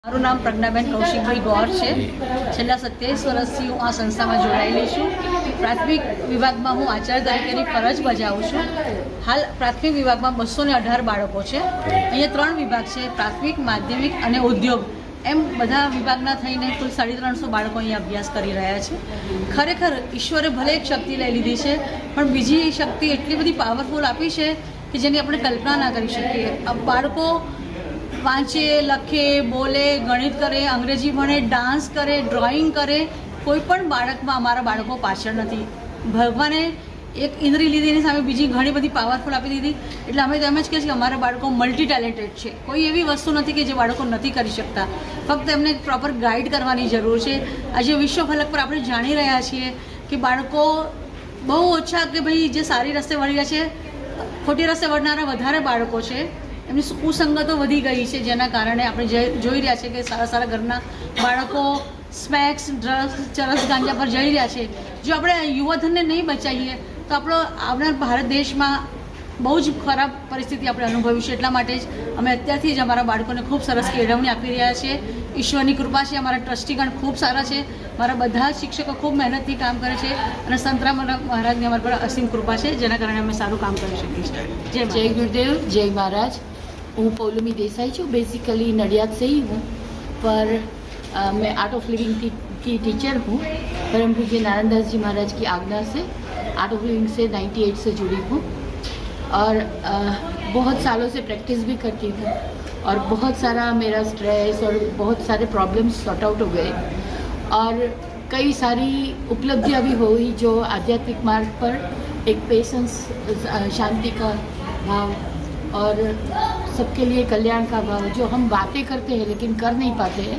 મારું નામ પ્રજ્ઞાબેન કૌશિકભાઈ ગોર છે। છેલ્લા 27 વર્ષથી હું આ સંસ્થામાં જોડાયેલી છું। પ્રાથમિક વિભાગમાં હું આચાર્ય તરીકેની ફરજ બજાવું છું। હાલ પ્રાથમિક વિભાગમાં 218 બાળકો છે। અહીંયા 3 વિભાગ છે, પ્રાથમિક, માધ્યમિક અને ઉદ્યોગ, એમ બધા વિભાગના થઈને કુલ 350 બાળકો અહીંયા અભ્યાસ કરી રહ્યા છે। ખરેખર ઈશ્વરે ભલે એક શક્તિ લઈ લીધી છે, પણ બીજી શક્તિ એટલી બધી પાવરફુલ આપી છે કે જેની આપણે કલ્પના ના કરી શકીએ। બાળકો વાંચે, લખે, બોલે, ગણિત કરે, અંગ્રેજી ભણે, ડાન્સ કરે, ડ્રોઈંગ કરે, કોઈ પણ બાળકમાં અમારા બાળકો પાછળ નથી। ભગવાને એક ઇન્દ્રી લીધીની સામે બીજી ઘણી બધી પાવરફુલ આપી દીધી, એટલે અમે તેમ જ કહીએ છીએ કે અમારા બાળકો મલ્ટી ટેલેન્ટેડ છે। કોઈ એવી વસ્તુ નથી કે જે બાળકો નથી કરી શકતા, ફક્ત એમને પ્રોપર ગાઈડ કરવાની જરૂર છે। આજે વિશ્વ ફલક પર આપણે જાણી રહ્યા છીએ કે બાળકો બહુ ઓછા કે ભાઈ જે સારી રસ્તે વળી રહ્યા છે, ખોટી રસ્તે વળનારા વધારે બાળકો છે। એમની કુસંગતો વધી ગઈ છે, જેના કારણે આપણે જોઈ રહ્યા છીએ કે સારા સારા ઘરના બાળકો સ્મેક્સ, ડ્રગ્સ, ચરસ, ગાંજા પર જઈ રહ્યા છે। જો આપણે યુવાધનને નહીં બચાવીએ તો આપણો આવનાર ભારત દેશમાં બહુ જ ખરાબ પરિસ્થિતિ આપણે અનુભવીશું। એટલા માટે જ અમે અત્યારથી જ અમારા બાળકોને ખૂબ સરસ કેળવણી આપી રહ્યા છીએ। ઈશ્વરની કૃપા છે, અમારા ટ્રસ્ટીગણ ખૂબ સારા છે, મારા બધા શિક્ષકો ખૂબ મહેનતથી કામ કરે છે અને સંતરામ મહારાજની અમારા પર અસીમ કૃપા છે, જેના કારણે અમે સારું કામ કરી શકીએ છીએ। जय गुरुदेव, जय महाराज। हूँ पौलमी देसाई छूँ, बेसिकली नडियाद से ही हूँ, पर मैं आर्ट ऑफ लिविंग की टीचर हूँ। परम पूज्य नारायणदास जी महाराज की आज्ञा से आर्ट ऑफ लिविंग से 98 से जुड़ी हूँ और बहुत सालों से प्रैक्टिस भी करती हूँ और बहुत सारा मेरा स्ट्रेस और बहुत सारे प्रॉब्लम्स सॉर्ट आउट हो गए और कई सारी उपलब्धियाँ भी हुई जो आध्यात्मिक मार्ग पर एक पेशेंस, शांति का भाव और सबके लिए कल्याण का भाव, जो हम बातें करते हैं लेकिन कर नहीं पाते हैं,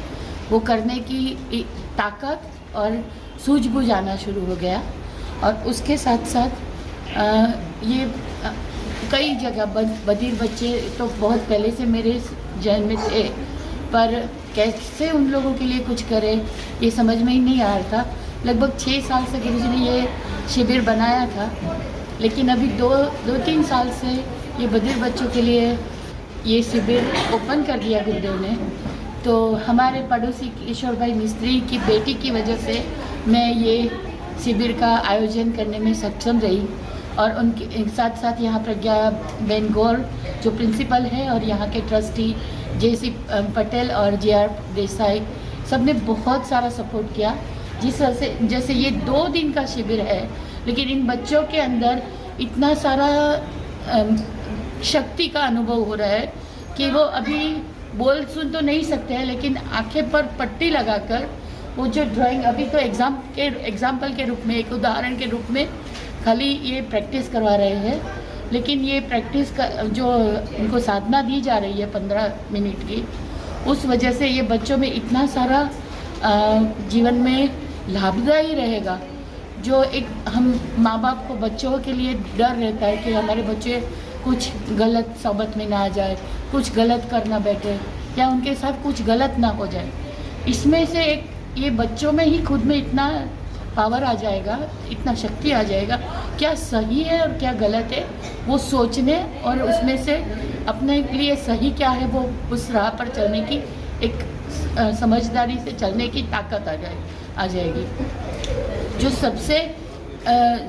वो करने की ताकत और सूझबूझ आना शुरू हो गया। और उसके साथ साथ ये कई जगह बधिर बच्चे तो बहुत पहले से मेरे जहन में थे, पर कैसे उन लोगों के लिए कुछ करें ये समझ में ही नहीं आ रहा था। लगभग 6 साल से गुरुजी ने ये शिविर बनाया था, लेकिन अभी 2-3 साल से ये बधिर बच्चों के लिए ये शिविर ओपन कर दिया गुरुदेव ने। तो हमारे पड़ोसी किशोर भाई मिस्त्री की बेटी की वजह से मैं ये शिविर का आयोजन करने में सक्षम रही और उनके साथ साथ यहाँ प्रज्ञा बेन गौर जो प्रिंसिपल है और यहाँ के ट्रस्टी JC पटेल और JR देसाई सब ने बहुत सारा सपोर्ट किया। जिस तरह से जैसे ये 2 दिन का शिविर है, लेकिन इन बच्चों के अंदर इतना सारा शक्ति का अनुभव हो रहा है कि वो अभी बोल सुन तो नहीं सकते हैं, लेकिन आंखें पर पट्टी लगाकर वो जो ड्राइंग अभी तो एग्जाम्पल के रूप में, एक उदाहरण के रूप में खाली ये प्रैक्टिस करवा रहे हैं, लेकिन ये प्रैक्टिस का जो इनको साधना दी जा रही है 15 मिनट की, उस वजह से ये बच्चों में इतना सारा जीवन में लाभदायी रहेगा। जो एक हम माँ बाप को बच्चों के लिए डर रहता है कि हमारे बच्चे कुछ गलत सोबत में ना आ जाए, कुछ गलत करना बैठे या उनके साथ कुछ गलत ना हो जाए। इसमें से एक ये बच्चों में ही खुद में इतना पावर आ जाएगा, इतना शक्ति आ जाएगा, क्या सही है और क्या गलत है वो सोचने और उसमें से अपने लिए सही क्या है वो उस राह पर चलने की एक समझदारी से चलने की ताकत आ जाएगी, जो सबसे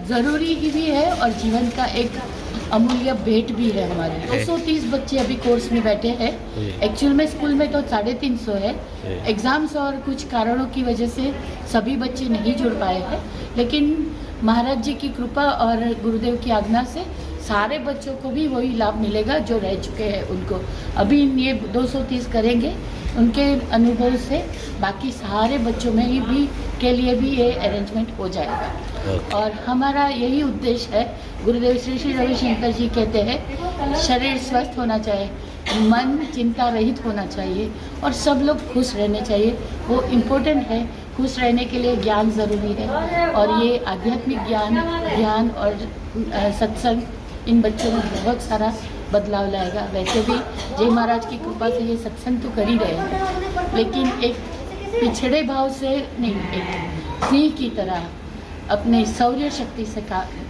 ज़रूरी भी है और जीवन का एक अमूल्य भेंट भी है। हमारे 230 बच्चे अभी कोर्स में बैठे हैं। एक्चुअल में स्कूल में तो 350 है। एग्ज़ाम्स और कुछ कारणों की वजह से सभी बच्चे नहीं जुड़ पाए हैं, लेकिन महाराज जी की कृपा और गुरुदेव की आज्ञा से सारे बच्चों को भी वही लाभ मिलेगा जो रह चुके हैं उनको। अभी ये 230 करेंगे, उनके अनुभव से बाकी सारे बच्चों में ही भी के लिए भी ये अरेंजमेंट हो जाएगा। और हमारा यही उद्देश्य है। गुरुदेव श्री श्री रविशंकर जी कहते हैं शरीर स्वस्थ होना चाहिए, मन चिंता रहित होना चाहिए और सब लोग खुश रहने चाहिए। वो इम्पोर्टेंट है। खुश रहने के लिए ज्ञान ज़रूरी है और ये आध्यात्मिक ज्ञान, ध्यान और सत्संग इन बच्चों में बहुत सारा बदलाव लाएगा। वैसे भी जय महाराज की कृपा से ये सत्संग तो कर ही रहे हैं, लेकिन एक पिछड़े भाव से नहीं, एक सिंह की तरह अपने शौर्य शक्ति से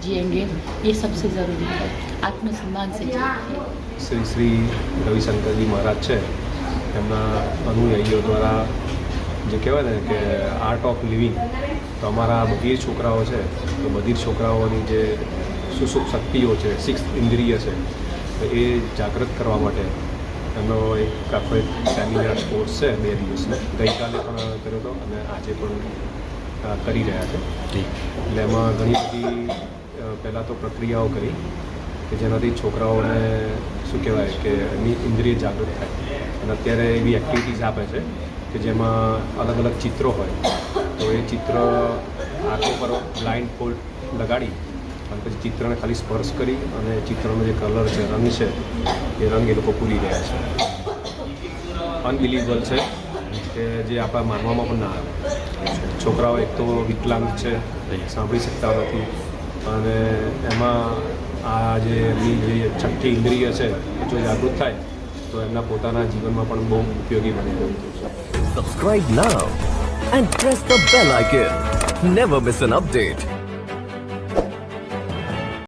जिएंगे, ये सबसे ज़रूरी है। आत्मसम्मान से जिएंगे। श्री श्री रविशंकर जी महाराज है એમના અનુયાયીઓ દ્વારા જે કહેવાય ને કે આર્ટ ઓફ લિવિંગ, તો અમારા બધિર છોકરાઓ છે તો બધિર છોકરાઓની જે સુષુપ્ત શક્તિઓ છે, સિક્સ ઇન્દ્રિય છે, તો એ જાગૃત કરવા માટે એમનો એક આખો એક સેમિનાર કોર્સ છે 2 દિવસનો, ગઈકાલે પણ કર્યો હતો અને આજે પણ કરી રહ્યા છે. એટલે એમાં ઘણી બધી પહેલાં તો પ્રક્રિયાઓ કરી કે જેનાથી છોકરાઓને શું કહેવાય કે એમની ઇન્દ્રિય જાગૃત થાય. અને અત્યારે એવી એક્ટિવિટીઝ આપે છે કે જેમાં અલગ અલગ ચિત્રો હોય, તો એ ચિત્ર આંખો પર બ્લાઇન્ડ ફોલ્ડ લગાડી અને પછી ચિત્રને ખાલી સ્પર્શ કરી અને ચિત્રનો જે કલર છે, રંગ છે, એ રંગ એ લોકો પૂરી રહ્યા છે. અનબિલીવેબલ છે કે જે આપણા માનવામાં પણ ના આવે. છોકરાઓ એક તો વિકલાંગ છે, સાંભળી શકતા નથી, અને એમાં આ જે એમની જે છઠ્ઠી ઇન્દ્રિય છે એ જો જાગૃત થાય તો એમના પોતાના જીવનમાં પણ બહુ ઉપયોગી બની રહ્યું છે. Subscribe now and press the bell icon. Never miss an update.